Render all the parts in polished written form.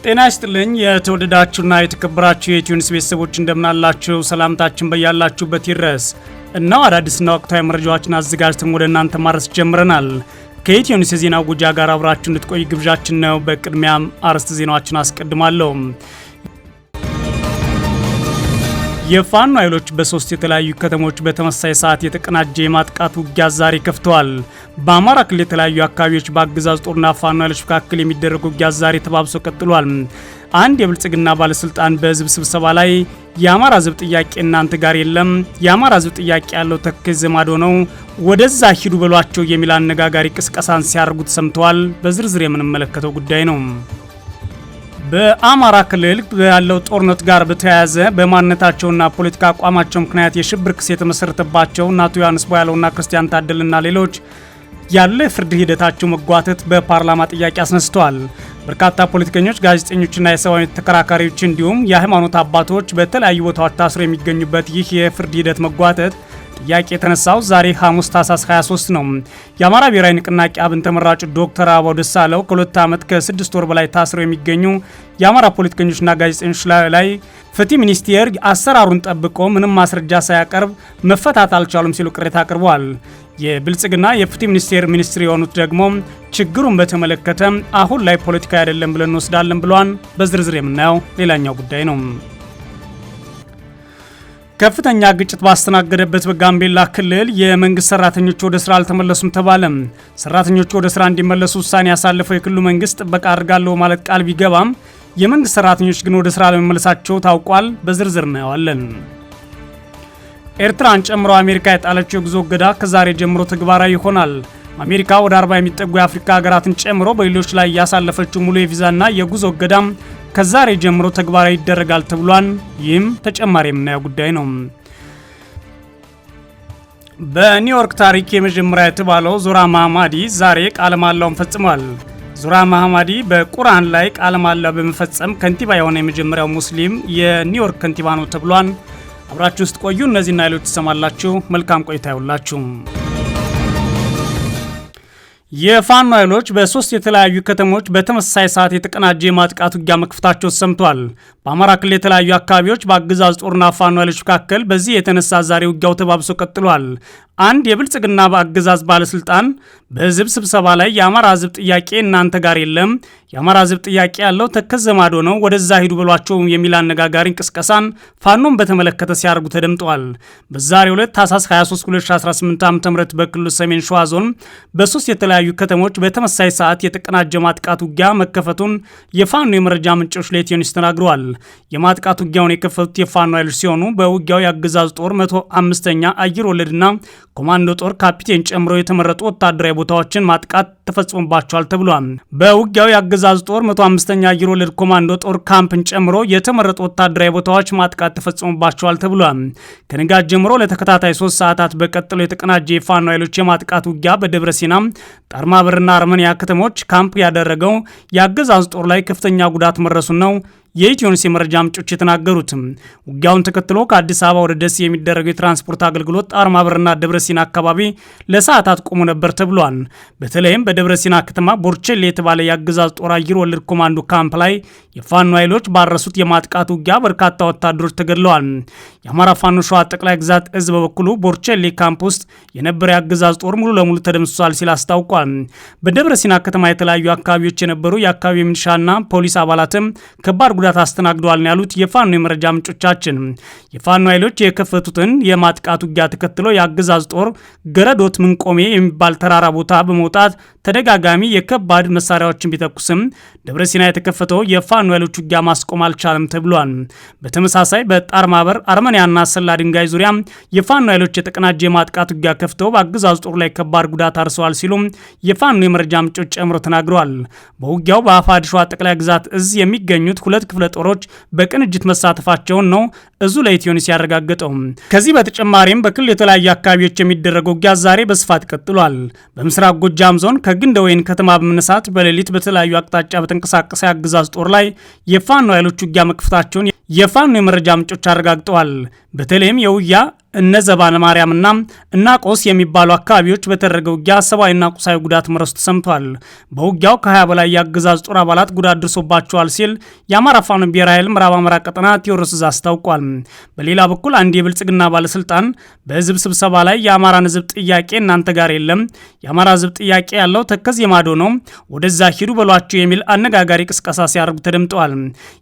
ጤና ይስጥልኝ የተወደዳችሁና የተከበራችሁ የኢትዮኒውስ ቤተሰቦች እንደምናላችሁ ሰላምታችን በያላችሁበት ይድረስ። እነሆ አዳዲስና ወቅታዊ መረጃዎችን አዘጋጅተን ወደ እናንተ ማድረስ ጀምረናል። ከኢትዮኒውስ የዜና ጉጃ ጋር አብራችሁ እንድትቆዩ ግብዣችን ነው። በቅድሚያም አርዕስተ ዜናዎችን አስቀድማለሁ። የፋኖ ኃይሎች በሶስት የተለያዩ ከተሞች በተመሳሳይ ሰዓት የተቀናጀ የማጥቃት ውጊያ ዛሬ ከፍተዋል። በአማራ ክልል የተለያዩ አካባቢዎች በአገዛዙ ጦርና ፋኖ ኃይሎች መካከል የሚደረግ ውጊያ ዛሬ ተባብሶ ቀጥሏል። አንድ የብልጽግና ባለስልጣን በህዝብ ስብሰባ ላይ የአማራ ህዝብ ጥያቄ እናንተ ጋር የለም፣ የአማራ ህዝብ ጥያቄ ያለው ተከዜ ማዶ ነው፣ ወደዛ ሂዱ በሏቸው የሚል አነጋጋሪ ቅስቀሳን ሲያደርጉ ተሰምተዋል። በዝርዝር የምንመለከተው ጉዳይ ነው። በአማራ ክልል ያለው ጦርነት ጋር በተያያዘ በማንነታቸውና ፖለቲካ አቋማቸው ምክንያት የሽብር ክስ የተመሰረተባቸው አቶ ዮሐንስ ቦያለውና ክርስቲያን ታደልና ሌሎች ያለ ፍርድ ሂደታቸው መጓተት በፓርላማ ጥያቄ አስነስተዋል። በርካታ ፖለቲከኞች፣ ጋዜጠኞችና የሰብአዊ ተከራካሪዎች እንዲሁም የሃይማኖት አባቶች በተለያዩ ቦታዎች ታስረው የሚገኙበት ይህ የፍርድ ሂደት መጓተት ጥያቄ የተነሳው ዛሬ ሐሙስ ታህሳስ 23 ነው። የአማራ ብሔራዊ ንቅናቄ አብን ተመራጩ ዶክተር አበባው ደሳለው ከ2 ዓመት ከ6 ወር በላይ ታስረው የሚገኙ የአማራ ፖለቲከኞችና ጋዜጠኞች ላይ ፍትህ ሚኒስቴር አሰራሩን ጠብቆ ምንም ማስረጃ ሳያቀርብ መፈታት አልቻሉም ሲሉ ቅሬታ አቅርበዋል። የብልጽግና የፍትህ ሚኒስትር የሆኑት ደግሞ ችግሩን በተመለከተ አሁን ላይ ፖለቲካ አይደለም ብለን እንወስዳለን ብሏን። በዝርዝር የምናየው ሌላኛው ጉዳይ ነው። ከፍተኛ ግጭት ባስተናገደበት በጋምቤላ ክልል የመንግስት ሰራተኞች ወደ ስራ አልተመለሱም ተባለ። ሰራተኞቹ ወደ ስራ እንዲመለሱ ውሳኔ ያሳለፈው የክልሉ መንግስት ጥበቃ አድርጋለሁ ማለት ቃል ቢገባም የመንግስት ሰራተኞች ግን ወደ ስራ ለመመለሳቸው ታውቋል። በዝርዝር እናየዋለን። ኤርትራን ጨምሮ አሜሪካ የጣለችው የጉዞ እገዳ ከዛሬ ጀምሮ ተግባራዊ ይሆናል። አሜሪካ ወደ 40 የሚጠጉ የአፍሪካ ሀገራትን ጨምሮ በሌሎች ላይ ያሳለፈችው ሙሉ የቪዛና የጉዞ እገዳም ከዛሬ ጀምሮ ተግባራዊ ይደረጋል ተብሏል። ይህም ተጨማሪ የምናየው ጉዳይ ነው። በኒውዮርክ ታሪክ የመጀመሪያ የተባለው ዙራ መሐመዲ ዛሬ ቃለ መሃላውን ፈጽሟል። ዙራ መሐመዲ በቁርአን ላይ ቃለ መሃላ በመፈጸም ከንቲባ የሆነ የመጀመሪያው ሙስሊም የኒውዮርክ ከንቲባ ነው ተብሏል። አብራችሁ ውስጥ ቆዩ። እነዚህና ሌሎች ትሰማላችሁ። መልካም ቆይታ ይሁንላችሁ። የፋኖ ኃይሎች በሶስት የተለያዩ ከተሞች በተመሳሳይ ሰዓት የተቀናጀ የማጥቃት ውጊያ መክፈታቸው ተሰምቷል። በአማራ ክልል የተለያዩ አካባቢዎች በአገዛዝ ጦርና ፋኖ ኃይሎች መካከል በዚህ የተነሳ ዛሬ ውጊያው ተባብሶ ቀጥሏል። አንድ የብልጽግና አገዛዝ ባለስልጣን በህዝብ ስብሰባ ላይ የአማራ ህዝብ ጥያቄ እናንተ ጋር የለም፣ የአማራ ህዝብ ጥያቄ ያለው ተከዜ ማዶ ነው፣ ወደዛ ሂዱ በሏቸው የሚል አነጋጋሪ እንቅስቃሴን ፋኖን በተመለከተ ሲያደርጉ ተደምጠዋል። በዛሬው ዕለት ታህሳስ 23 2018 ዓ.ም በክልሉ ሰሜን ሸዋ ዞን በሶስት የተለያዩ ከተሞች በተመሳሳይ ሰዓት የተቀናጀ ማጥቃት ውጊያ መከፈቱን የፋኖ የመረጃ ምንጮች ለኢትዮኒውስ ተናግረዋል። የማጥቃት ውጊያውን የከፈቱት የፋኖ ኃይሎች ሲሆኑ በውጊያው የአገዛዝ ጦር 105ኛ አየር ወለድና ኮማንዶ ጦር ካፒቴን ጨምሮ የተመረጡ ወታደራዊ ቦታዎችን ማጥቃት ተፈጽሞባቸዋል ተብሏል። በውጊያው የአገዛዝ ጦር 105ኛ አየር ወለድ ኮማንዶ ጦር ካምፕን ጨምሮ የተመረጡ ወታደራዊ ቦታዎች ማጥቃት ተፈጽሞባቸዋል ተብሏል። ከንጋት ጀምሮ ለተከታታይ 3 ሰዓታት በቀጠለው የተቀናጀ የፋኖ ኃይሎች የማጥቃት ውጊያ በደብረ ሲና፣ ጣርማበርና አርመኒያ ከተሞች ካምፕ ያደረገው የአገዛዝ ጦር ላይ ከፍተኛ ጉዳት መድረሱን ነው የኢትዮኒውስ የመረጃ ምንጮች የተናገሩት። ውጊያውን ተከትሎ ከአዲስ አበባ ወደ ደሴ የሚደረገው የትራንስፖርት አገልግሎት ጣርማበርና ደብረ ሲና አካባቢ ለሰዓታት ቆሞ ነበር ተብሏል። በተለይም በደብረ ሲና ከተማ ቦርቼሌ የተባለ የአገዛዝ ጦር አየር ወለድ ኮማንዶ ካምፕ ላይ የፋኖ ኃይሎች ባረሱት የማጥቃት ውጊያ በርካታ ወታደሮች ተገድለዋል። የአማራ ፋኖ ሸዋ ጠቅላይ ግዛት እዝ በበኩሉ ቦርቼሌ ካምፕ ውስጥ የነበረ የአገዛዝ ጦር ሙሉ ለሙሉ ተደምስሷል ሲል አስታውቋል። በደብረ ሲና ከተማ የተለያዩ አካባቢዎች የነበሩ የአካባቢ ሚሊሻና ፖሊስ አባላትም ከባድ ጉዳት አስተናግደዋል ያሉት የፋኖ የመረጃ ምንጮቻችን የፋኖ ኃይሎች የከፈቱትን የማጥቃት ውጊያ ተከትሎ የአገዛዝ ጦር ገረዶት ምንቆሜ የሚባል ተራራ ቦታ በመውጣት ተደጋጋሚ የከባድ መሳሪያዎችን ቢተኩስም ደብረ ሲና የተከፈተው የፋኖ ኃይሎች ውጊያ ማስቆም አልቻለም ተብሏል። በተመሳሳይ በጣርማበር አርመኒያና ሰላ ድንጋይ ዙሪያ የፋኖ ኃይሎች የተቀናጀ የማጥቃት ውጊያ ከፍተው በአገዛዝ ጦር ላይ ከባድ ጉዳት አርሰዋል ሲሉ የፋኖ የመረጃ ምንጮች ጨምሮ ተናግረዋል። በውጊያው በአፋድ ሸዋ ጠቅላይ ግዛት እዝ የሚገኙት 2 ክፍለ ጦሮች በቅንጅት መሳተፋቸውን ነው እዙ ለኢትዮኒውስ ያረጋገጠው። ከዚህ በተጨማሪም በክልል የተለያዩ አካባቢዎች የሚደረገው ውጊያ ዛሬ በስፋት ቀጥሏል። በምስራቅ ጎጃም ዞን ከግንደ ወይን ከተማ በመነሳት በሌሊት በተለያዩ አቅጣጫ በተንቀሳቀሰ የአገዛዝ ጦር ላይ የፋኖ ኃይሎች ውጊያ መክፈታቸውን የፋኖ የመረጃ ምንጮች አረጋግጠዋል። በተለይም እነ ዘባነ ማርያምና እና ቆስ የሚባሉ አካባቢዎች በተደረገው ውጊያ ሰብአዊና ቁሳዊ ጉዳት መድረሱ ተሰምቷል። በውጊያው ከ20 በላይ የአገዛዝ ጦር አባላት ጉዳት ደርሶባቸዋል ሲል የአማራ ፋኖ ብሔራዊ ኃይል ምዕራብ አማራ ቀጠና ቴዎድሮስ ዕዝ አስታውቋል። በሌላ በኩል አንድ የብልጽግና ባለስልጣን በህዝብ ስብሰባ ላይ የአማራን ህዝብ ጥያቄ እናንተ ጋር የለም፣ የአማራ ህዝብ ጥያቄ ያለው ተከዜ ማዶ ነው፣ ወደዛ ሂዱ በሏቸው የሚል አነጋጋሪ ቅስቀሳ ሲያደርጉ ተደምጠዋል።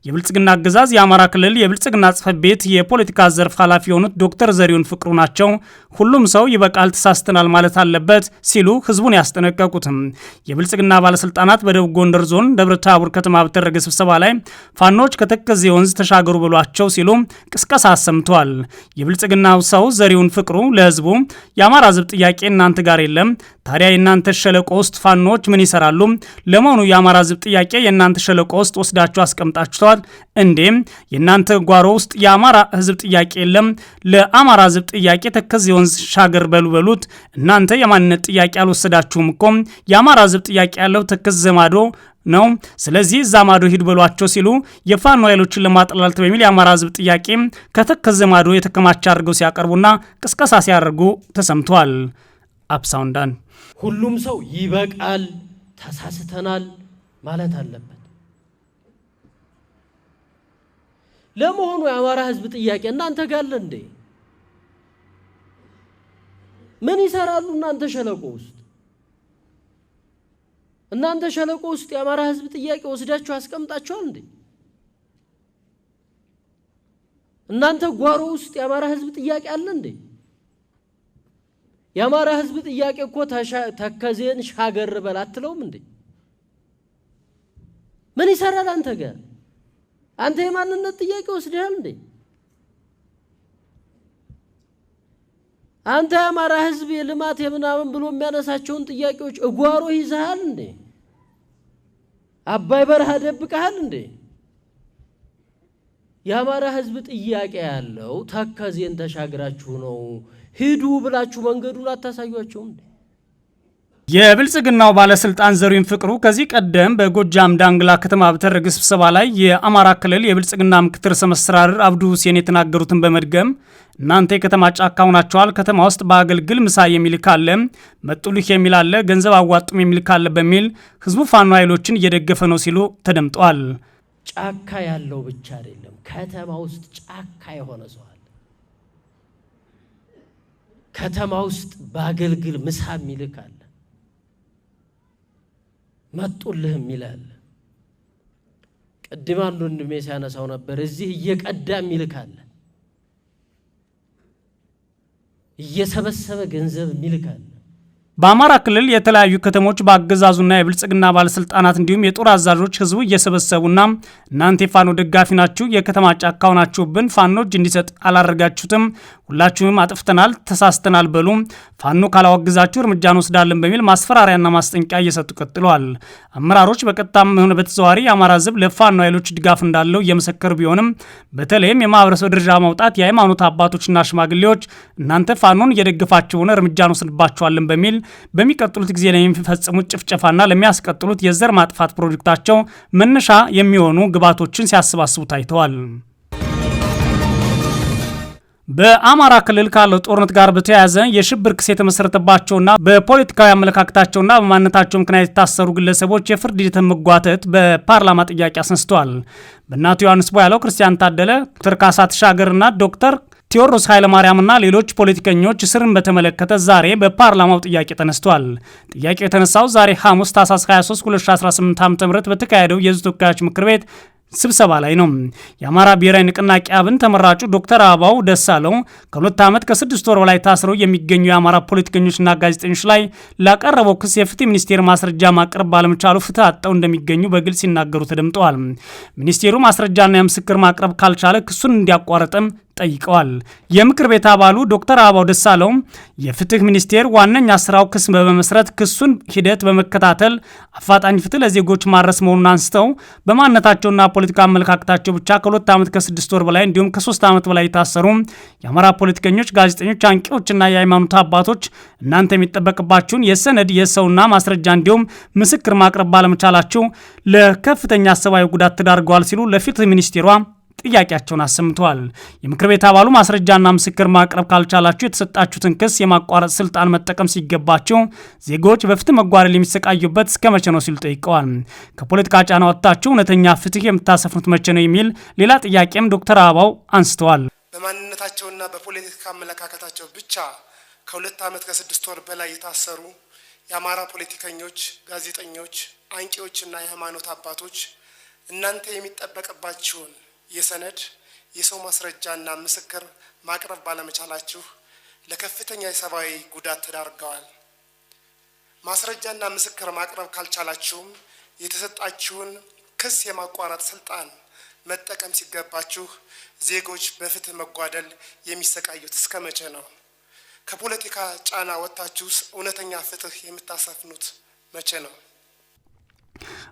የብልጽግና አገዛዝ የአማራ ክልል የብልጽግና ጽሕፈት ቤት የፖለቲካ ዘርፍ ኃላፊ የሆኑት ዶክተር ዘሪሁን ፍቅሩ ናቸው። ሁሉም ሰው ይበቃል፣ ተሳስተናል ማለት አለበት ሲሉ ህዝቡን ያስጠነቀቁትም የብልጽግና ባለስልጣናት በደቡብ ጎንደር ዞን ደብረ ታቦር ከተማ በተደረገ ስብሰባ ላይ ፋኖች ከተከዜ ወንዝ ተሻገሩ ብሏቸው ሲሉ ቅስቀሳ አሰምተዋል። የብልጽግናው ሰው ዘሪሁን ፍቅሩ ለህዝቡ የአማራ ህዝብ ጥያቄ እናንተ ጋር የለም፣ ታዲያ የእናንተ ሸለቆ ውስጥ ፋኖች ምን ይሰራሉ? ለመሆኑ የአማራ ህዝብ ጥያቄ የእናንተ ሸለቆ ውስጥ ወስዳችሁ አስቀምጣችኋል እንዴም? የእናንተ ጓሮ ውስጥ የአማራ ህዝብ ጥያቄ የለም፣ ለአማራ ህዝብ ጥያቄ ተከዜ ወንዝ ሻገር በሉት። እናንተ የማንነት ጥያቄ አልወሰዳችሁም እኮ፣ የአማራ ህዝብ ጥያቄ ያለው ተከዜ ማዶ ነው። ስለዚህ እዛ ማዶ ሂድ በሏቸው ሲሉ የፋኖ ኃይሎችን ለማጥላላት በሚል የአማራ ህዝብ ጥያቄ ከተከዜ ማዶ የተከማቸ አድርገው ሲያቀርቡና ቅስቀሳ ሲያደርጉ ተሰምቷል። አፕሳውንዳን ሁሉም ሰው ይበቃል፣ ተሳስተናል ማለት አለበት። ለመሆኑ የአማራ ህዝብ ጥያቄ እናንተ ጋር አለ እንዴ? ምን ይሰራሉ እናንተ ሸለቆ ውስጥ? እናንተ ሸለቆ ውስጥ የአማራ ህዝብ ጥያቄ ወስዳችሁ አስቀምጣችኋል እንዴ? እናንተ ጓሮ ውስጥ የአማራ ህዝብ ጥያቄ አለ እንዴ? የአማራ ህዝብ ጥያቄ እኮ ተከዜን ሻገር በል አትለውም እንዴ? ምን ይሰራል አንተ ጋር? አንተ የማንነት ጥያቄ ወስደሃል እንዴ? አንተ የአማራ ህዝብ የልማት የምናምን ብሎ የሚያነሳቸውን ጥያቄዎች እጓሮ ይዘሃል እንዴ? አባይ በረሃ ደብቀሃል እንዴ? የአማራ ህዝብ ጥያቄ ያለው ተከዜን ተሻግራችሁ ነው፣ ሂዱ ብላችሁ መንገዱን አታሳዩአቸውም እንዴ? የብልጽግናው ባለስልጣን ዘሪሁን ፍቅሩ ከዚህ ቀደም በጎጃም ዳንግላ ከተማ በተደረገ ስብሰባ ላይ የአማራ ክልል የብልጽግና ምክትል ርዕሰ መስተዳድር አብዱ ሁሴን የተናገሩትን በመድገም እናንተ የከተማ ጫካ ሆናችኋል፣ ከተማ ውስጥ በአገልግል ምሳ የሚል ካለ፣ መጡልህ የሚል አለ፣ ገንዘብ አዋጡም የሚል ካለ በሚል ህዝቡ ፋኖ ኃይሎችን እየደገፈ ነው ሲሉ ተደምጠዋል። ጫካ ያለው ብቻ አይደለም፣ ከተማ ውስጥ ጫካ የሆነ ሰው አለ። ከተማ ውስጥ በአገልግል ምሳ የሚል ካለ፣ መጡልህም ይላል። ቅድም አንዱ ወንድሜ ሲያነሳው ነበር፣ እዚህ እየቀዳም ይልካል፣ እየሰበሰበ ገንዘብ ይልካል። በአማራ ክልል የተለያዩ ከተሞች በአገዛዙና የብልጽግና ባለስልጣናት እንዲሁም የጦር አዛዦች ህዝቡ እየሰበሰቡና እናንተ የፋኖ ደጋፊ ናችሁ፣ የከተማ ጫካ ሆናችሁብን፣ ፋኖ እጅ እንዲሰጥ አላደረጋችሁትም፣ ሁላችሁም አጥፍተናል፣ ተሳስተናል በሉ፣ ፋኖ ካላወግዛችሁ እርምጃ እንወስዳለን በሚል ማስፈራሪያና ማስጠንቀቂያ እየሰጡ ቀጥለዋል። አመራሮች በቀጥታም ሆነ በተዘዋዋሪ የአማራ ህዝብ ለፋኖ ኃይሎች ድጋፍ እንዳለው እየመሰከሩ ቢሆንም በተለይም የማህበረሰብ ደረጃ ማውጣት የሃይማኖት አባቶችና ሽማግሌዎች እናንተ ፋኖን እየደገፋችሁ ሆነ እርምጃ እንወስድባችኋለን በሚል በሚቀጥሉት ጊዜ ላይ የሚፈጽሙት ጭፍጨፋና ለሚያስቀጥሉት የዘር ማጥፋት ፕሮጀክታቸው መነሻ የሚሆኑ ግብዓቶችን ሲያሰባስቡ ታይተዋል። በአማራ ክልል ካለው ጦርነት ጋር በተያያዘ የሽብር ክስ የተመሰረተባቸውና በፖለቲካዊ አመለካከታቸውና በማንነታቸው ምክንያት የታሰሩ ግለሰቦች የፍርድ ሂደትን መጓተት በፓርላማ ጥያቄ አስነስተዋል። በእናቱ ዮሐንስ ቦያለው፣ ክርስቲያን ታደለ፣ ዶክተር ካሳ ተሻገርና ዶክተር ቴዎድሮስ ኃይለማርያምና ሌሎች ፖለቲከኞች እስርን በተመለከተ ዛሬ በፓርላማው ጥያቄ ተነስቷል። ጥያቄው የተነሳው ዛሬ ሐሙስ ታህሳስ 23 2018 ዓ.ም በተካሄደው የሕዝብ ተወካዮች ምክር ቤት ስብሰባ ላይ ነው። የአማራ ብሔራዊ ንቅናቄ አብን ተመራጩ ዶክተር አበባው ደሳለው ከ2 ዓመት ከ6 ወር በላይ ታስረው የሚገኙ የአማራ ፖለቲከኞችና ጋዜጠኞች ላይ ላቀረበው ክስ የፍትህ ሚኒስቴር ማስረጃ ማቅረብ ባለመቻሉ ፍትህ አጥተው እንደሚገኙ በግልጽ ሲናገሩ ተደምጠዋል። ሚኒስቴሩ ማስረጃና የምስክር ማቅረብ ካልቻለ ክሱን እንዲያቋርጥም ጠይቀዋል። የምክር ቤት አባሉ ዶክተር አበባው ደሳለው የፍትህ ሚኒስቴር ዋነኛ ስራው ክስ በመመስረት ክሱን ሂደት በመከታተል አፋጣኝ ፍትህ ለዜጎች ማድረስ መሆኑን አንስተው በማንነታቸውና ፖለቲካ አመለካከታቸው ብቻ ከ2 ዓመት ከ6 ወር በላይ እንዲሁም ከ3 ዓመት በላይ የታሰሩ የአማራ ፖለቲከኞች፣ ጋዜጠኞች፣ አንቂዎችና የሃይማኖት አባቶች እናንተ የሚጠበቅባችሁን የሰነድ የሰውና ማስረጃ እንዲሁም ምስክር ማቅረብ ባለመቻላችሁ ለከፍተኛ ሰብአዊ ጉዳት ተዳርገዋል ሲሉ ለፍትህ ሚኒስቴሯ ጥያቄያቸውን አሰምተዋል። የምክር ቤት አባሉ ማስረጃና ምስክር ማቅረብ ካልቻላችሁ የተሰጣችሁትን ክስ የማቋረጥ ስልጣን መጠቀም ሲገባቸው ዜጎች በፍትህ መጓደል የሚሰቃዩበት እስከ መቼ ነው ሲሉ ጠይቀዋል። ከፖለቲካ ጫና ወጥታችሁ እውነተኛ ፍትህ የምታሰፍኑት መቼ ነው የሚል ሌላ ጥያቄም ዶክተር አበባው አንስተዋል። በማንነታቸውና በፖለቲካ አመለካከታቸው ብቻ ከ2 ዓመት ከ6 ወር በላይ የታሰሩ የአማራ ፖለቲከኞች፣ ጋዜጠኞች፣ አንቂዎችና የሃይማኖት አባቶች እናንተ የሚጠበቅባችሁን የሰነድ የሰው ማስረጃና ምስክር ማቅረብ ባለመቻላችሁ ለከፍተኛ የሰብአዊ ጉዳት ተዳርገዋል። ማስረጃና ምስክር ማቅረብ ካልቻላችሁም የተሰጣችሁን ክስ የማቋረጥ ስልጣን መጠቀም ሲገባችሁ ዜጎች በፍትህ መጓደል የሚሰቃዩት እስከ መቼ ነው? ከፖለቲካ ጫና ወጥታችሁስ እውነተኛ ፍትህ የምታሰፍኑት መቼ ነው?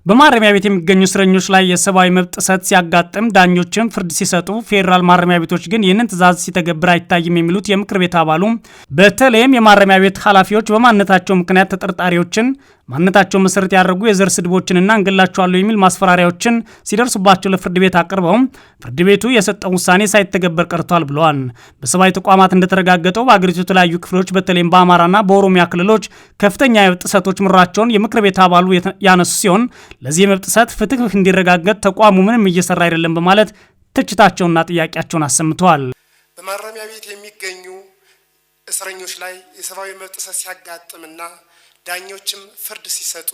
በማረሚያ ቤት የሚገኙ እስረኞች ላይ የሰብአዊ መብት ጥሰት ሲያጋጥም ዳኞችም ፍርድ ሲሰጡ ፌዴራል ማረሚያ ቤቶች ግን ይህንን ትዕዛዝ ሲተገብር አይታይም የሚሉት የምክር ቤት አባሉ በተለይም የማረሚያ ቤት ኃላፊዎች በማንነታቸው ምክንያት ተጠርጣሪዎችን ማንነታቸው መሰረት ያደረጉ የዘር ስድቦችንና እንገላቸዋለሁ የሚል ማስፈራሪያዎችን ሲደርሱባቸው ለፍርድ ቤት አቅርበው ፍርድ ቤቱ የሰጠው ውሳኔ ሳይተገበር ቀርቷል ብለዋል። በሰብአዊ ተቋማት እንደተረጋገጠው በአገሪቱ የተለያዩ ክፍሎች በተለይም በአማራና በኦሮሚያ ክልሎች ከፍተኛ የመብት ጥሰቶች ምራቸውን የምክር ቤት አባሉ ያነሱ ሲሆን ለዚህ የመብት ጥሰት ፍትህ እንዲረጋገጥ ተቋሙ ምንም እየሰራ አይደለም በማለት ትችታቸውንና ጥያቄያቸውን አሰምተዋል። በማረሚያ ቤት የሚገኙ እስረኞች ላይ የሰብአዊ መብት ጥሰት ሲያጋጥምና ዳኞችም ፍርድ ሲሰጡ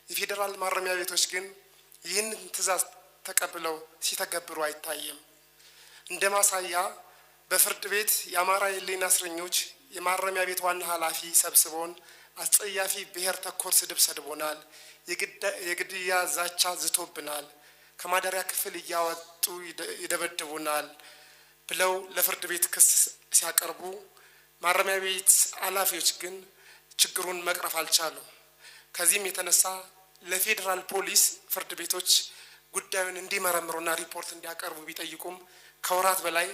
የፌዴራል ማረሚያ ቤቶች ግን ይህንን ትዕዛዝ ተቀብለው ሲተገብሩ አይታይም። እንደ ማሳያ በፍርድ ቤት የአማራ የህሊና እስረኞች የማረሚያ ቤት ዋና ኃላፊ ሰብስቦን አስጸያፊ ብሔር ተኮር ስድብ ሰድቦናል፣ የግድያ ዛቻ ዝቶብናል፣ ከማደሪያ ክፍል እያወጡ ይደበድቡናል ብለው ለፍርድ ቤት ክስ ሲያቀርቡ ማረሚያ ቤት ኃላፊዎች ግን ችግሩን መቅረፍ አልቻሉም። ከዚህም የተነሳ ለፌዴራል ፖሊስ ፍርድ ቤቶች ጉዳዩን እንዲመረምሩና ሪፖርት እንዲያቀርቡ ቢጠይቁም ከወራት በላይ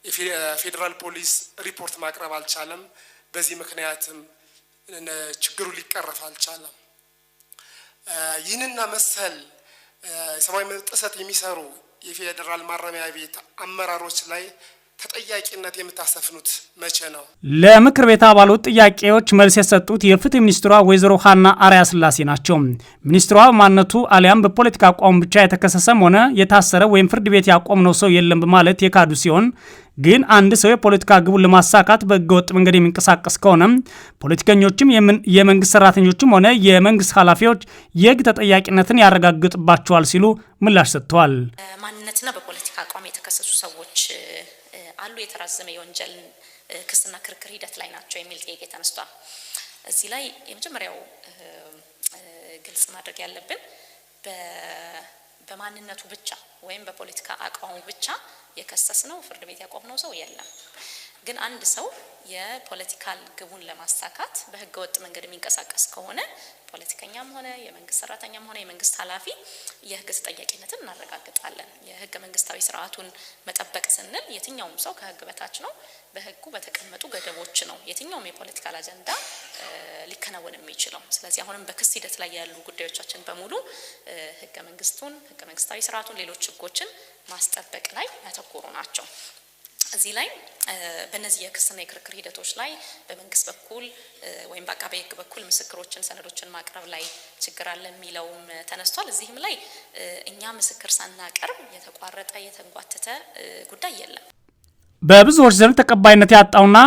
የፌዴራል ፖሊስ ሪፖርት ማቅረብ አልቻለም። በዚህ ምክንያትም ችግሩ ሊቀረፍ አልቻለም። ይህንና መሰል ሰብአዊ መብት ጥሰት የሚሰሩ የፌዴራል ማረሚያ ቤት አመራሮች ላይ ተጠያቂነት የምታሰፍኑት መቼ ነው? ለምክር ቤት አባላት ጥያቄዎች መልስ የሰጡት የፍትህ ሚኒስትሯ ወይዘሮ ሀና አርአያ ስላሴ ናቸው። ሚኒስትሯ በማንነቱ አሊያም በፖለቲካ አቋሙ ብቻ የተከሰሰም ሆነ የታሰረ ወይም ፍርድ ቤት ያቆምነው ሰው የለም በማለት የካዱ ሲሆን ግን አንድ ሰው የፖለቲካ ግቡን ለማሳካት በህገወጥ መንገድ የሚንቀሳቀስ ከሆነ ፖለቲከኞችም የመንግስት ሰራተኞችም ሆነ የመንግስት ኃላፊዎች የህግ ተጠያቂነትን ያረጋግጥባቸዋል ሲሉ ምላሽ ሰጥተዋል። ማንነትና በፖለቲካ አቋም የተከሰሱ ሰዎች አሉ የተራዘመ የወንጀል ክስና ክርክር ሂደት ላይ ናቸው የሚል ጥያቄ ተነስቷል። እዚህ ላይ የመጀመሪያው ግልጽ ማድረግ ያለብን በማንነቱ ብቻ ወይም በፖለቲካ አቋሙ ብቻ የከሰስነው ፍርድ ቤት ያቆምነው ሰው የለም። ግን አንድ ሰው የፖለቲካል ግቡን ለማሳካት በህገ ወጥ መንገድ የሚንቀሳቀስ ከሆነ ፖለቲከኛም ሆነ የመንግስት ሰራተኛም ሆነ የመንግስት ኃላፊ የህግ ተጠያቂነትን እናረጋግጣለን። የህገ መንግስታዊ ስርዓቱን መጠበቅ ስንል የትኛውም ሰው ከህግ በታች ነው። በህጉ በተቀመጡ ገደቦች ነው የትኛውም የፖለቲካል አጀንዳ ሊከናወን የሚችለው። ስለዚህ አሁንም በክስ ሂደት ላይ ያሉ ጉዳዮቻችን በሙሉ ህገ መንግስቱን፣ ህገ መንግስታዊ ስርዓቱን፣ ሌሎች ህጎችን ማስጠበቅ ላይ ያተኮሩ ናቸው። እዚህ ላይ በእነዚህ የክስና የክርክር ሂደቶች ላይ በመንግስት በኩል ወይም በአቃቤ ህግ በኩል ምስክሮችን፣ ሰነዶችን ማቅረብ ላይ ችግር አለ የሚለውም ተነስቷል። እዚህም ላይ እኛ ምስክር ሳናቀርብ የተቋረጠ የተንጓተተ ጉዳይ የለም። በብዙዎች ዘንድ ተቀባይነት ያጣውና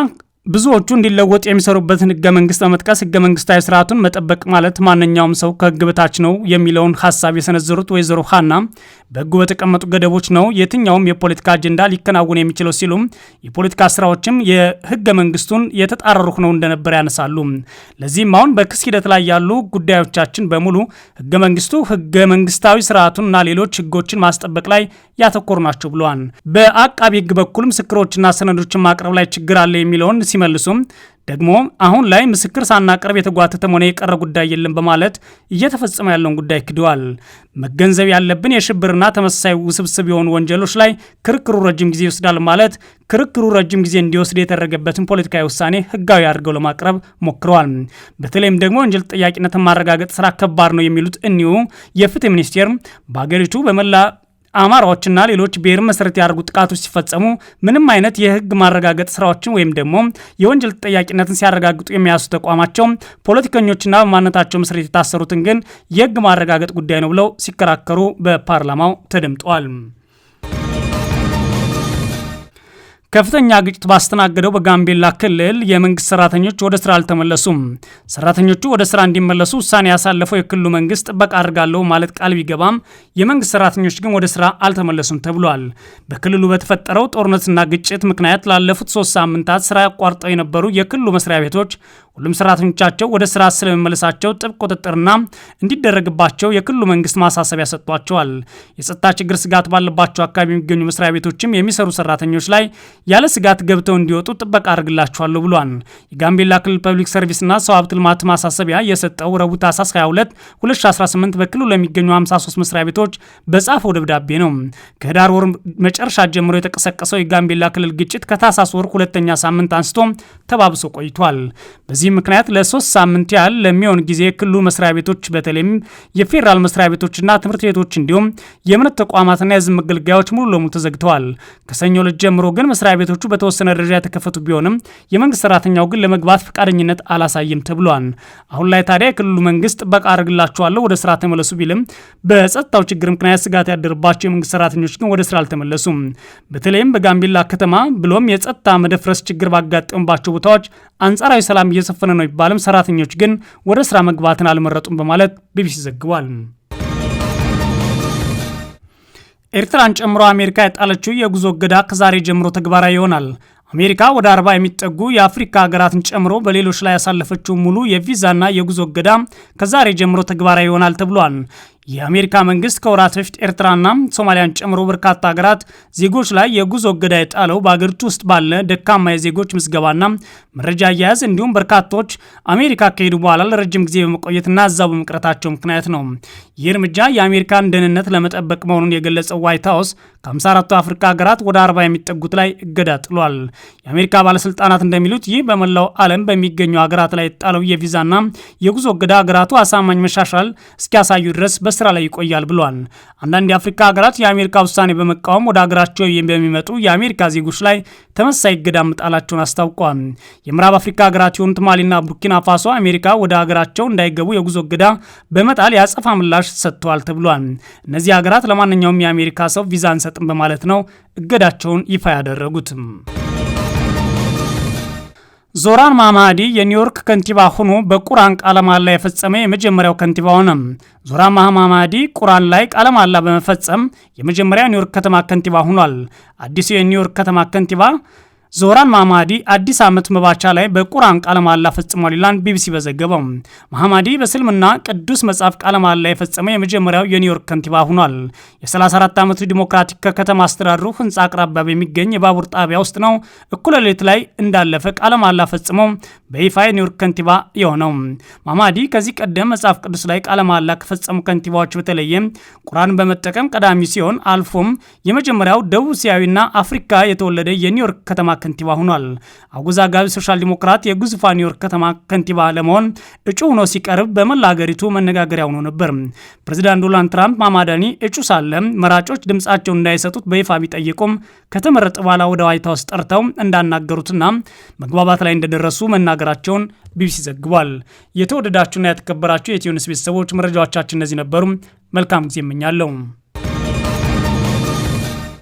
ብዙዎቹ እንዲለወጥ የሚሰሩበትን ህገ መንግስት በመጥቀስ ህገ መንግስታዊ ስርዓቱን መጠበቅ ማለት ማንኛውም ሰው ከህግ በታች ነው የሚለውን ሀሳብ የሰነዘሩት ወይዘሮ ሀና በህጉ በተቀመጡ ገደቦች ነው የትኛውም የፖለቲካ አጀንዳ ሊከናወን የሚችለው ሲሉም የፖለቲካ ስራዎችም የህገ መንግስቱን የተጣረሩ ሆነው እንደነበር ያነሳሉ። ለዚህም አሁን በክስ ሂደት ላይ ያሉ ጉዳዮቻችን በሙሉ ህገ መንግስቱ ህገ መንግስታዊ ስርዓቱንና ሌሎች ህጎችን ማስጠበቅ ላይ ያተኮሩ ናቸው ብለዋል። በአቃቢ ህግ በኩል ምስክሮችና ሰነዶችን ማቅረብ ላይ ችግር አለ የሚለውን ሲመልሱም ደግሞ አሁን ላይ ምስክር ሳናቀርብ የተጓተተም ሆነ የቀረ ጉዳይ የለም በማለት እየተፈጸመ ያለውን ጉዳይ ክደዋል። መገንዘብ ያለብን የሽብርና ተመሳሳይ ውስብስብ የሆኑ ወንጀሎች ላይ ክርክሩ ረጅም ጊዜ ይወስዳል ማለት ክርክሩ ረጅም ጊዜ እንዲወስድ የተደረገበትን ፖለቲካዊ ውሳኔ ህጋዊ አድርገው ለማቅረብ ሞክረዋል። በተለይም ደግሞ ወንጀል ተጠያቂነትን ማረጋገጥ ስራ ከባድ ነው የሚሉት እኒሁ የፍትህ ሚኒስቴር በሀገሪቱ በመላ አማራዎችና ሌሎች ብሔር መሰረት ያደርጉ ጥቃቶች ሲፈጸሙ ምንም አይነት የህግ ማረጋገጥ ስራዎችን ወይም ደግሞ የወንጀል ተጠያቂነትን ሲያረጋግጡ የሚያሱ ተቋማቸው ፖለቲከኞችና በማንነታቸው መሰረት የታሰሩትን ግን የህግ ማረጋገጥ ጉዳይ ነው ብለው ሲከራከሩ በፓርላማው ተደምጠዋል። ከፍተኛ ግጭት ባስተናገደው በጋምቤላ ክልል የመንግስት ሰራተኞች ወደ ስራ አልተመለሱም። ሰራተኞቹ ወደ ስራ እንዲመለሱ ውሳኔ ያሳለፈው የክልሉ መንግስት ጥበቃ አድርጋለሁ ማለት ቃል ቢገባም የመንግስት ሰራተኞች ግን ወደ ስራ አልተመለሱም ተብሏል። በክልሉ በተፈጠረው ጦርነትና ግጭት ምክንያት ላለፉት 3 ሳምንታት ስራ ያቋርጠው የነበሩ የክልሉ መስሪያ ቤቶች ሁሉም ሰራተኞቻቸው ወደ ስራ ስለመመለሳቸው ጥብቅ ቁጥጥርና እንዲደረግባቸው የክልሉ መንግስት ማሳሰቢያ ሰጥቷቸዋል። የጸጥታ ችግር ስጋት ባለባቸው አካባቢ የሚገኙ መስሪያ ቤቶችም የሚሰሩ ሰራተኞች ላይ ያለ ስጋት ገብተው እንዲወጡ ጥበቃ አድርግላቸዋለሁ ብሏል። የጋምቤላ ክልል ፐብሊክ ሰርቪስና ሰው ሀብት ልማት ማሳሰቢያ የሰጠው ረቡዕ ታህሳስ 22 2018 በክልሉ ለሚገኙ 53 መስሪያ ቤቶች በጻፈው ደብዳቤ ነው። ከህዳር ወር መጨረሻ ጀምሮ የተቀሰቀሰው የጋምቤላ ክልል ግጭት ከታህሳስ ወር ሁለተኛ ሳምንት አንስቶ ተባብሶ ቆይቷል። በዚህ ምክንያት ለ3 ሳምንት ያህል ለሚሆን ጊዜ የክልሉ መስሪያ ቤቶች በተለይም የፌዴራል መስሪያ ቤቶችና ትምህርት ቤቶች እንዲሁም የእምነት ተቋማትና የህዝብ መገልገያዎች ሙሉ ለሙሉ ተዘግተዋል። ከሰኞ ዕለት ጀምሮ ግን መስሪያ ቤቶቹ በተወሰነ ደረጃ የተከፈቱ ቢሆንም የመንግስት ሰራተኛው ግን ለመግባት ፈቃደኝነት አላሳይም ተብሏል። አሁን ላይ ታዲያ የክልሉ መንግስት ጥበቃ አድርግላቸዋለሁ ወደ ስራ ተመለሱ ቢልም በጸጥታው ችግር ምክንያት ስጋት ያደረባቸው የመንግስት ሰራተኞች ግን ወደ ስራ አልተመለሱም። በተለይም በጋምቤላ ከተማ ብሎም የጸጥታ መደፍረስ ችግር ባጋጠሙባቸው ቦታዎች አንጻራዊ ሰላም እየሰፈነ ነው ይባልም ሰራተኞች ግን ወደ ስራ መግባትን አልመረጡም በማለት ቢቢሲ ዘግቧል። ኤርትራን ጨምሮ አሜሪካ የጣለችው የጉዞ እገዳ ከዛሬ ጀምሮ ተግባራዊ ይሆናል። አሜሪካ ወደ 40 የሚጠጉ የአፍሪካ ሀገራትን ጨምሮ በሌሎች ላይ ያሳለፈችው ሙሉ የቪዛና የጉዞ እገዳ ከዛሬ ጀምሮ ተግባራዊ ይሆናል ተብሏል። የአሜሪካ መንግስት ከወራት በፊት ኤርትራና ሶማሊያን ጨምሮ በርካታ ሀገራት ዜጎች ላይ የጉዞ እገዳ የጣለው በአገሪቱ ውስጥ ባለ ደካማ የዜጎች ምዝገባና መረጃ አያያዝ እንዲሁም በርካቶች አሜሪካ ከሄዱ በኋላ ለረጅም ጊዜ በመቆየትና እዛው በመቅረታቸው ምክንያት ነው። ይህ እርምጃ የአሜሪካን ደህንነት ለመጠበቅ መሆኑን የገለጸው ዋይት ሀውስ ከ54ቱ አፍሪካ ሀገራት ወደ 40 የሚጠጉት ላይ እገዳ ጥሏል። የአሜሪካ ባለስልጣናት እንደሚሉት ይህ በመላው ዓለም በሚገኙ ሀገራት ላይ የጣለው የቪዛና የጉዞ እገዳ ሀገራቱ አሳማኝ መሻሻል እስኪያሳዩ ድረስ በስራ ላይ ይቆያል ብሏል። አንዳንድ የአፍሪካ ሀገራት የአሜሪካ ውሳኔ በመቃወም ወደ ሀገራቸው በሚመጡ የአሜሪካ ዜጎች ላይ ተመሳሳይ እገዳ መጣላቸውን አስታውቀዋል። የምዕራብ አፍሪካ ሀገራት የሆኑት ማሊና ቡርኪና ፋሶ አሜሪካ ወደ ሀገራቸው እንዳይገቡ የጉዞ እገዳ በመጣል ያጸፋ ምላሽ ሰጥተዋል ተብሏል። እነዚህ ሀገራት ለማንኛውም የአሜሪካ ሰው ቪዛ አንሰጥም በማለት ነው እገዳቸውን ይፋ ያደረጉት። ዞራን ማህማዲ የኒውዮርክ ከንቲባ ሆኖ በቁርአን ቃለ መሃላ የፈጸመ የመጀመሪያው ከንቲባ ሆነ። ዞራን ማህማዲ ቁርአን ላይ ቃለ መሃላ በመፈጸም የመጀመሪያ ኒውዮርክ ከተማ ከንቲባ ሆኗል። አዲሱ የኒውዮርክ ከተማ ከንቲባ ዞራን ማህማዲ አዲስ ዓመት መባቻ ላይ በቁርአን ቃለ መሃላ ፈጽሟል ይላል ቢቢሲ በዘገበው። ማህማዲ በእስልምና ቅዱስ መጽሐፍ ቃለ መሃላ የፈጸመ የመጀመሪያው የኒውዮርክ ከንቲባ ሆኗል። የ34 ዓመቱ ዲሞክራቲክ ከከተማ አስተዳደሩ ህንፃ አቅራቢያ በሚገኝ የባቡር ጣቢያ ውስጥ ነው እኩለ ሌሊት ላይ እንዳለፈ ቃለ መሃላ ፈጽሞ በይፋ የኒውዮርክ ከንቲባ የሆነው። ማህማዲ ከዚህ ቀደም መጽሐፍ ቅዱስ ላይ ቃለ መሃላ ከፈጸሙ ከንቲባዎች በተለየ ቁርአን በመጠቀም ቀዳሚ ሲሆን አልፎም የመጀመሪያው ደቡብ እስያዊና አፍሪካ የተወለደ የኒውዮርክ ከተማ ከንቲባ ሆኗል። አወዛጋቢ ሶሻል ዲሞክራት የግዙፏ ኒውዮርክ ከተማ ከንቲባ ለመሆን እጩ ሆኖ ሲቀርብ በመላ ሀገሪቱ መነጋገሪያ ሆኖ ነበር። ፕሬዚዳንት ዶናልድ ትራምፕ ማህማዳኒ እጩ ሳለ መራጮች ድምጻቸውን እንዳይሰጡት በይፋ ቢጠይቁም ከተመረጠ በኋላ ወደ ዋይት ሀውስ ጠርተው እንዳናገሩትና መግባባት ላይ እንደደረሱ መናገራቸውን ቢቢሲ ዘግቧል። የተወደዳችሁና የተከበራችሁ የኢትዮ ኒውስ ቤተሰቦች መረጃዎቻችን እነዚህ ነበሩ። መልካም ጊዜ እመኛለሁ።